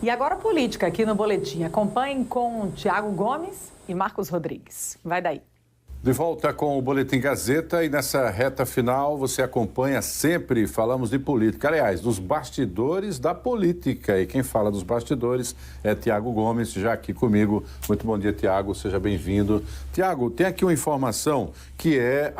E agora política aqui no Boletim. Acompanhem com Tiago Gomes e Marcos Rodrigues. Vai daí. De volta com o Boletim Gazeta e nessa reta final você acompanha sempre, falamos de política, aliás, dos bastidores da política. E quem fala dos bastidores é Tiago Gomes, já aqui comigo. Muito bom dia, Tiago, seja bem-vindo. Tiago, tem aqui uma informação que é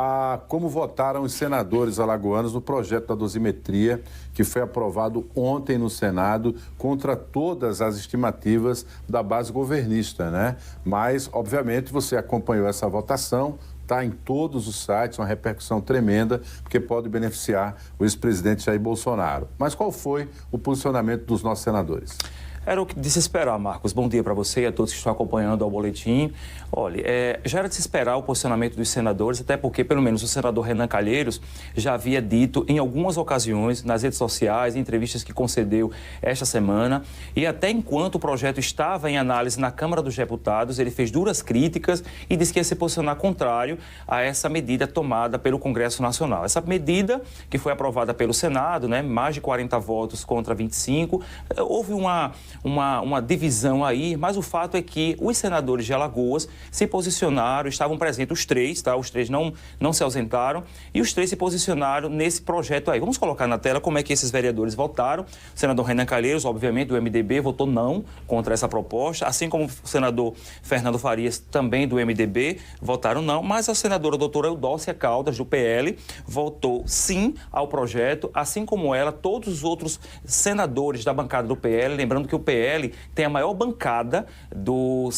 como votaram os senadores alagoanos no projeto da dosimetria que foi aprovado ontem no Senado contra todas as estimativas da base governista, né? Mas, obviamente, você acompanhou essa votação, está em todos os sites, uma repercussão tremenda, porque pode beneficiar o ex-presidente Jair Bolsonaro. Mas qual foi o posicionamento dos nossos senadores? Era o que de se esperar, Marcos. Bom dia para você e a todos que estão acompanhando ao boletim. Olha, já era de se esperar o posicionamento dos senadores, até porque, pelo menos, o senador Renan Calheiros já havia dito em algumas ocasiões, nas redes sociais, em entrevistas que concedeu esta semana, e até enquanto o projeto estava em análise na Câmara dos Deputados, ele fez duras críticas e disse que ia se posicionar contrário a essa medida tomada pelo Congresso Nacional. Essa medida, que foi aprovada pelo Senado, né, mais de 40 votos contra 25, houve uma divisão aí, mas o fato é que os senadores de Alagoas se posicionaram, estavam presentes os três, tá? Os três não se ausentaram e os três se posicionaram nesse projeto aí. Vamos colocar na tela como é que esses vereadores votaram. O senador Renan Calheiros, obviamente, do MDB, votou não contra essa proposta, assim como o senador Fernando Farias, também do MDB, votaram não, mas a senadora doutora Eudócia Caldas, do PL, votou sim ao projeto, assim como ela, todos os outros senadores da bancada do PL, lembrando que o PL tem a maior bancada do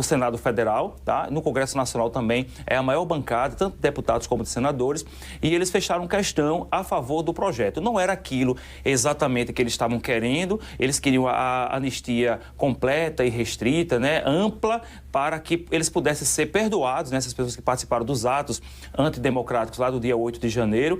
Senado Federal, tá? No Congresso Nacional também é a maior bancada, tanto de deputados como de senadores, e eles fecharam questão a favor do projeto. Não era aquilo exatamente que eles estavam querendo, eles queriam a anistia completa e restrita, né? Ampla, para que eles pudessem ser perdoados, né? Essas pessoas que participaram dos atos antidemocráticos lá do dia 8 de janeiro,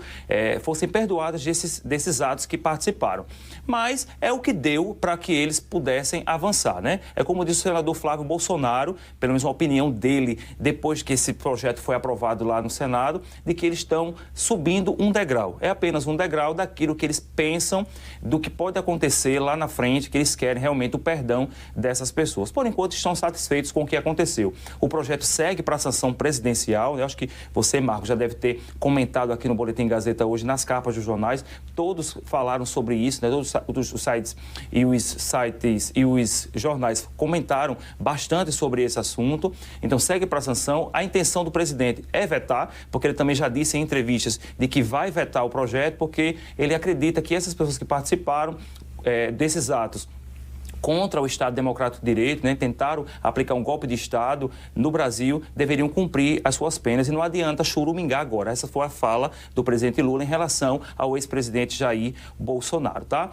fossem perdoadas desses atos que participaram. Mas é o que deu para que eles pudessem avançar, né? É como disse o senador Flávio Bolsonaro, pelo menos uma opinião dele, depois que esse projeto foi aprovado lá no Senado, de que eles estão subindo um degrau. É apenas um degrau daquilo que eles pensam, do que pode acontecer lá na frente, que eles querem realmente o perdão dessas pessoas. Por enquanto, estão satisfeitos com o que aconteceu. O projeto segue para a sanção presidencial. Eu acho que você, Marcos, já deve ter comentado aqui no Boletim Gazeta hoje, nas capas dos jornais. Todos falaram sobre isso, né? Todos os sites e os jornais comentaram bastante sobre esse assunto. Então, segue para a sanção. A intenção do presidente é vetar, porque ele também já disse em entrevistas de que vai vetar o projeto, porque ele acredita que essas pessoas que participaram desses atos contra o Estado Democrático de Direito, né, tentaram aplicar um golpe de Estado no Brasil, deveriam cumprir as suas penas e não adianta churumingar agora. Essa foi a fala do presidente Lula em relação ao ex-presidente Jair Bolsonaro, tá?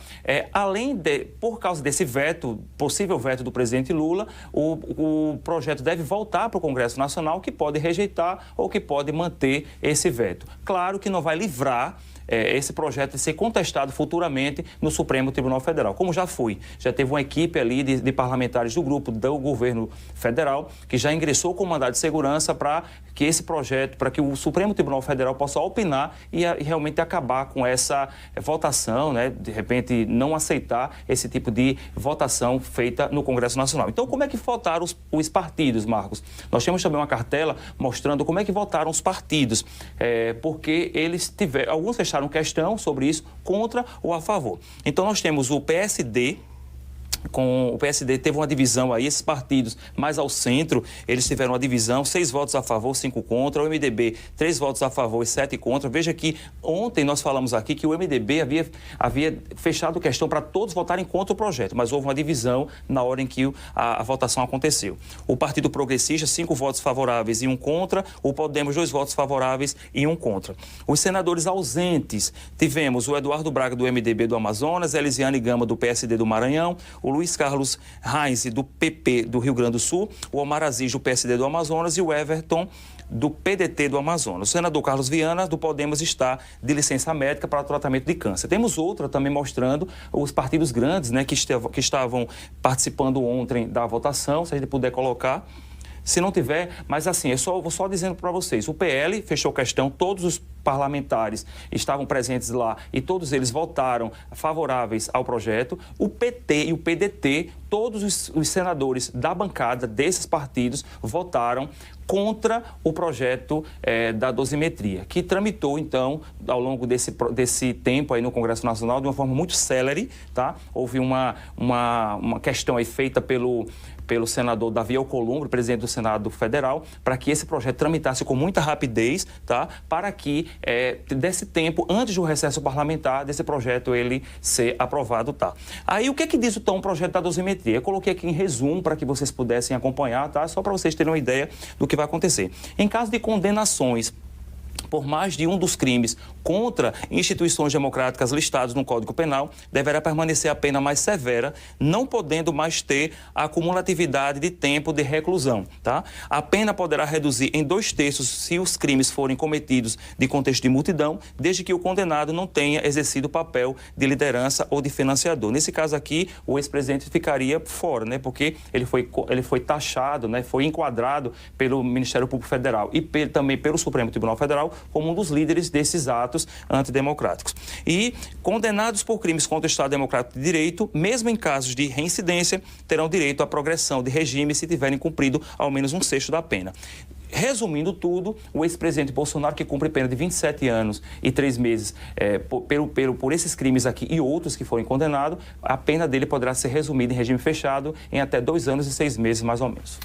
Por causa desse veto, possível veto do presidente Lula, o projeto deve voltar para o Congresso Nacional, que pode rejeitar ou que pode manter esse veto. Claro que não vai livrar esse projeto de ser contestado futuramente no Supremo Tribunal Federal, como já foi. Já teve uma equipe ali de parlamentares do grupo do governo federal que já ingressou com mandado de segurança para que esse projeto, para que o Supremo Tribunal Federal possa opinar e realmente acabar com essa votação, né? De repente não aceitar esse tipo de votação feita no Congresso Nacional. Então, como é que votaram os partidos, Marcos? Nós temos também uma cartela mostrando como é que votaram os partidos, porque alguns fecharam questão sobre isso, contra ou a favor. Então, nós temos o PSD. O PSD teve uma divisão aí, esses partidos mais ao centro, eles tiveram uma divisão, 6 votos a favor, 5 contra, o MDB 3 votos a favor e 7 contra. Veja que ontem nós falamos aqui que o MDB havia fechado questão para todos votarem contra o projeto, mas houve uma divisão na hora em que a votação aconteceu. O Partido Progressista, 5 votos favoráveis e 1 contra, o Podemos 2 votos favoráveis e 1 contra. Os senadores ausentes, tivemos o Eduardo Braga do MDB do Amazonas, Elisiane Gama do PSD do Maranhão, o Luiz Carlos Reis, do PP do Rio Grande do Sul, o Omar Aziz, do PSD do Amazonas e o Everton, do PDT do Amazonas. O senador Carlos Viana, do Podemos, está de licença médica para tratamento de câncer. Temos outra também mostrando os partidos grandes, né, que estavam participando ontem da votação, se a gente puder colocar. Se não tiver, mas assim, vou só dizendo para vocês, o PL fechou questão, todos os parlamentares estavam presentes lá e todos eles votaram favoráveis ao projeto. O PT e o PDT, todos os senadores da bancada desses partidos votaram contra o projeto da dosimetria, que tramitou, então, ao longo desse tempo aí no Congresso Nacional de uma forma muito célere, tá? Houve uma questão aí feita pelo senador Davi Alcolumbre, presidente do Senado Federal, para que esse projeto tramitasse com muita rapidez, tá? Para que desse tempo, antes do recesso parlamentar, desse projeto ele ser aprovado, tá? Aí, o que é que diz, então, o projeto da dosimetria? Eu coloquei aqui em resumo para que vocês pudessem acompanhar, tá? Só para vocês terem uma ideia do que vai acontecer. Em caso de condenações por mais de um dos crimes contra instituições democráticas listados no Código Penal, deverá permanecer a pena mais severa, não podendo mais ter a cumulatividade de tempo de reclusão, tá? A pena poderá reduzir em 2/3 se os crimes forem cometidos de contexto de multidão, desde que o condenado não tenha exercido papel de liderança ou de financiador. Nesse caso aqui, o ex-presidente ficaria fora, né? Porque ele foi taxado, né? Foi enquadrado pelo Ministério Público Federal e também pelo Supremo Tribunal Federal como um dos líderes desses atos antidemocráticos. E condenados por crimes contra o Estado Democrático de Direito, mesmo em casos de reincidência, terão direito à progressão de regime se tiverem cumprido ao menos 1/6 da pena. Resumindo tudo, o ex-presidente Bolsonaro, que cumpre pena de 27 anos e 3 meses por esses crimes aqui e outros que forem condenados, a pena dele poderá ser resumida em regime fechado em até 2 anos e 6 meses, mais ou menos.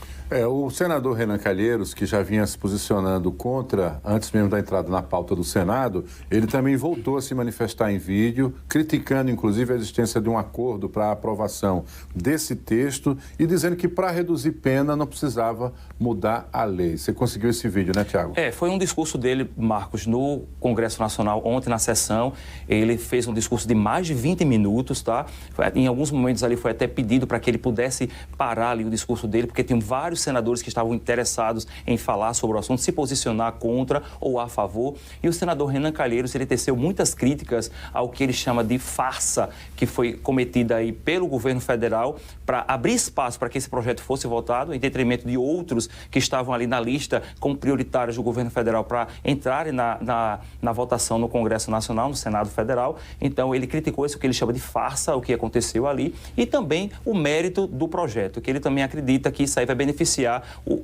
O senador Renan Calheiros, que já vinha se posicionando contra, antes mesmo da entrada na pauta do Senado, ele também voltou a se manifestar em vídeo, criticando inclusive a existência de um acordo para a aprovação desse texto e dizendo que para reduzir pena não precisava mudar a lei. Você conseguiu esse vídeo, né, Tiago? Foi um discurso dele, Marcos, no Congresso Nacional, ontem na sessão. Ele fez um discurso de mais de 20 minutos, tá? Em alguns momentos ali foi até pedido para que ele pudesse parar ali o discurso dele, porque tem vários senadores que estavam interessados em falar sobre o assunto, se posicionar contra ou a favor. E o senador Renan Calheiros, ele teceu muitas críticas ao que ele chama de farsa que foi cometida aí pelo governo federal para abrir espaço para que esse projeto fosse votado, em detrimento de outros que estavam ali na lista como prioritários do governo federal para entrarem na votação no Congresso Nacional, no Senado Federal. Então, ele criticou isso que ele chama de farsa, o que aconteceu ali, e também o mérito do projeto, que ele também acredita que isso aí vai beneficiar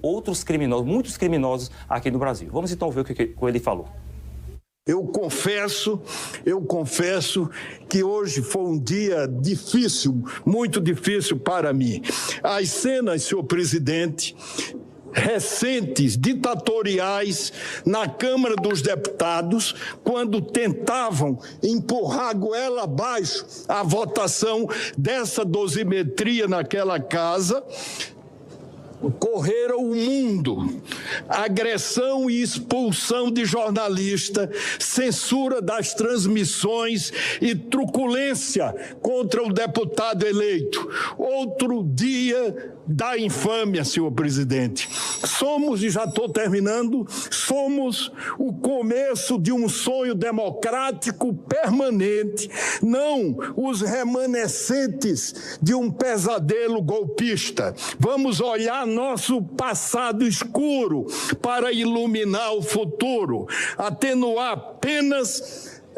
outros criminosos, muitos criminosos aqui no Brasil. Vamos então ver o que ele falou. Eu confesso que hoje foi um dia difícil, muito difícil para mim. As cenas, senhor presidente, recentes, ditatoriais, na Câmara dos Deputados, quando tentavam empurrar goela abaixo a votação dessa dosimetria naquela casa, correram o mundo. Agressão e expulsão de jornalista, censura das transmissões e truculência contra o deputado eleito. Outro dia da infâmia, senhor presidente. Somos, e já estou terminando, somos o começo de um sonho democrático permanente, não os remanescentes de um pesadelo golpista. Vamos olhar nosso passado escuro para iluminar o futuro, atenuar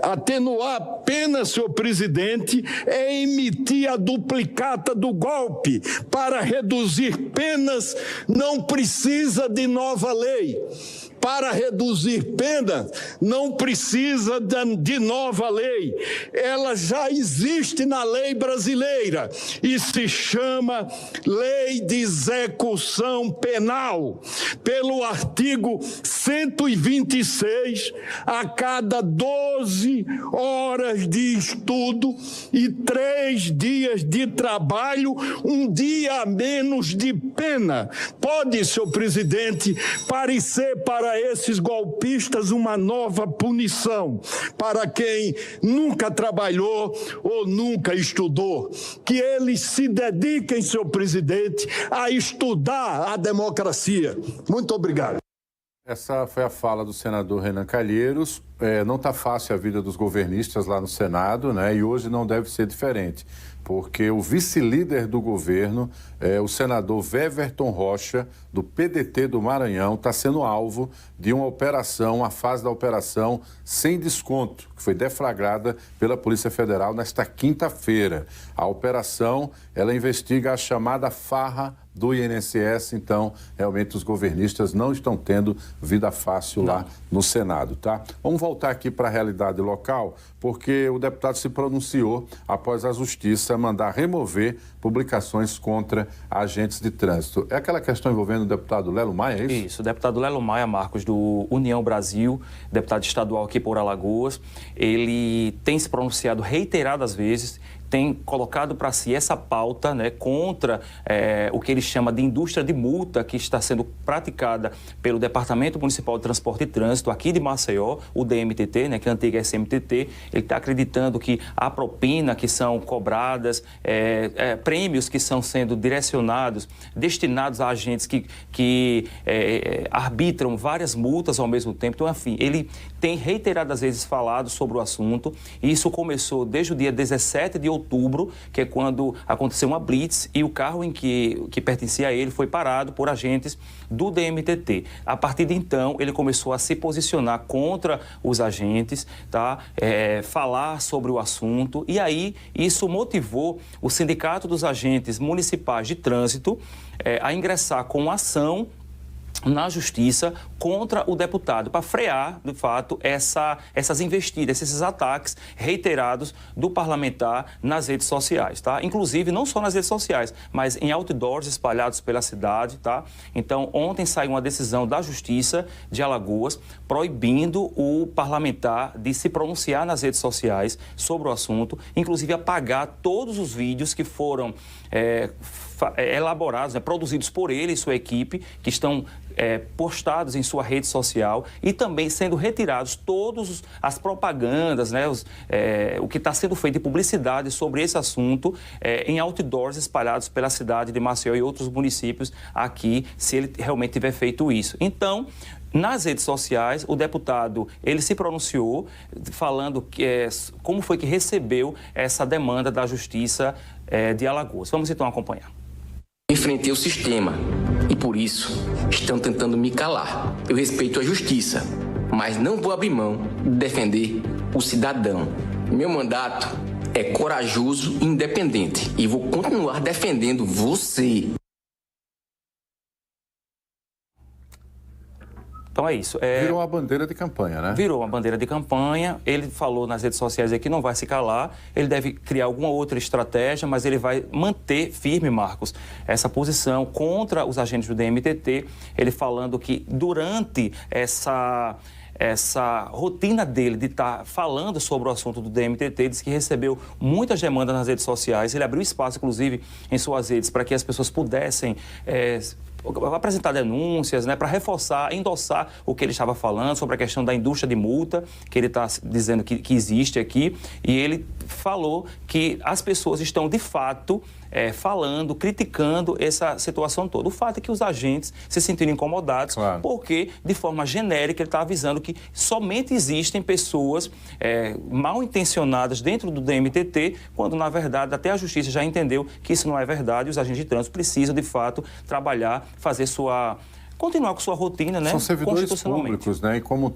apenas, senhor presidente, é emitir a duplicata do golpe. Para reduzir penas, não precisa de nova lei. Para reduzir pena, não precisa de nova lei. Ela já existe na lei brasileira e se chama Lei de Execução Penal. Pelo artigo 126, a cada 12 horas de estudo e 3 dias de trabalho, um dia a menos de pena. Pode, senhor presidente, parecer para esses golpistas uma nova punição, para quem nunca trabalhou ou nunca estudou. Que eles se dediquem, senhor presidente, a estudar a democracia. Muito obrigado. Essa foi a fala do senador Renan Calheiros. Não está fácil a vida dos governistas lá no Senado, né? E hoje não deve ser diferente, porque o vice-líder do governo, o senador Weverton Rocha, do PDT do Maranhão, está sendo alvo de uma operação, a fase da operação sem desconto, que foi deflagrada pela Polícia Federal nesta quinta-feira. A operação, ela investiga a chamada farra do INSS, então, realmente os governistas não estão tendo vida fácil lá no Senado, tá? Vamos voltar aqui para a realidade local, porque o deputado se pronunciou após a Justiça mandar remover publicações contra agentes de trânsito. É aquela questão envolvendo o deputado Lelo Maia, é isso? Isso, o deputado Lelo Maia, Marcos, do União Brasil, deputado estadual aqui por Alagoas, ele tem se pronunciado reiteradas vezes, tem colocado para si essa pauta, né, contra o que ele chama de indústria de multa que está sendo praticada pelo Departamento Municipal de Transporte e Trânsito aqui de Maceió, o DMTT, né, que é a antiga SMTT. Ele está acreditando que a propina que são cobradas, prêmios que são sendo direcionados, destinados a agentes que arbitram várias multas ao mesmo tempo. Então, enfim, ele tem reiteradas vezes falado sobre o assunto, e isso começou desde o dia 17 de outubro, que é quando aconteceu uma blitz e o carro em que pertencia a ele foi parado por agentes do DMTT. A partir de então, ele começou a se posicionar contra os agentes, tá? Falar sobre o assunto, e aí isso motivou o Sindicato dos Agentes Municipais de Trânsito a ingressar com uma ação na Justiça contra o deputado, para frear, de fato, essas investidas, esses ataques reiterados do parlamentar nas redes sociais, tá? Inclusive, não só nas redes sociais, mas em outdoors espalhados pela cidade, tá? Então, ontem saiu uma decisão da Justiça de Alagoas proibindo o parlamentar de se pronunciar nas redes sociais sobre o assunto, inclusive apagar todos os vídeos que foram elaborados, né, produzidos por ele e sua equipe, que estão postados em sua rede social, e também sendo retirados todas as propagandas, né, o que está sendo feito de publicidade sobre esse assunto em outdoors espalhados pela cidade de Maceió e outros municípios aqui, se ele realmente tiver feito isso. Então, nas redes sociais, o deputado, ele se pronunciou falando como foi que recebeu essa demanda da Justiça de Alagoas. Vamos então acompanhar. Enfrentei o sistema e, por isso, estão tentando me calar. Eu respeito a justiça, mas não vou abrir mão de defender o cidadão. Meu mandato é corajoso e independente e vou continuar defendendo você. Então é isso. Virou uma bandeira de campanha, né? Virou uma bandeira de campanha. Ele falou nas redes sociais que não vai se calar. Ele deve criar alguma outra estratégia, mas ele vai manter firme, Marcos, essa posição contra os agentes do DMTT. Ele falando que durante essa rotina dele de estar falando sobre o assunto do DMTT, diz que recebeu muitas demandas nas redes sociais. Ele abriu espaço, inclusive, em suas redes para que as pessoas pudessem apresentar denúncias, né, para reforçar, endossar o que ele estava falando sobre a questão da indústria de multa, que ele está dizendo que existe aqui. E ele falou que as pessoas estão, de fato, falando, criticando essa situação toda. O fato é que os agentes se sentiram incomodados, claro, porque, de forma genérica, ele está avisando que somente existem pessoas mal intencionadas dentro do DMTT, quando, na verdade, até a Justiça já entendeu que isso não é verdade e os agentes de trânsito precisam, de fato, trabalhar, continuar com sua rotina, né? São servidores públicos, né? E como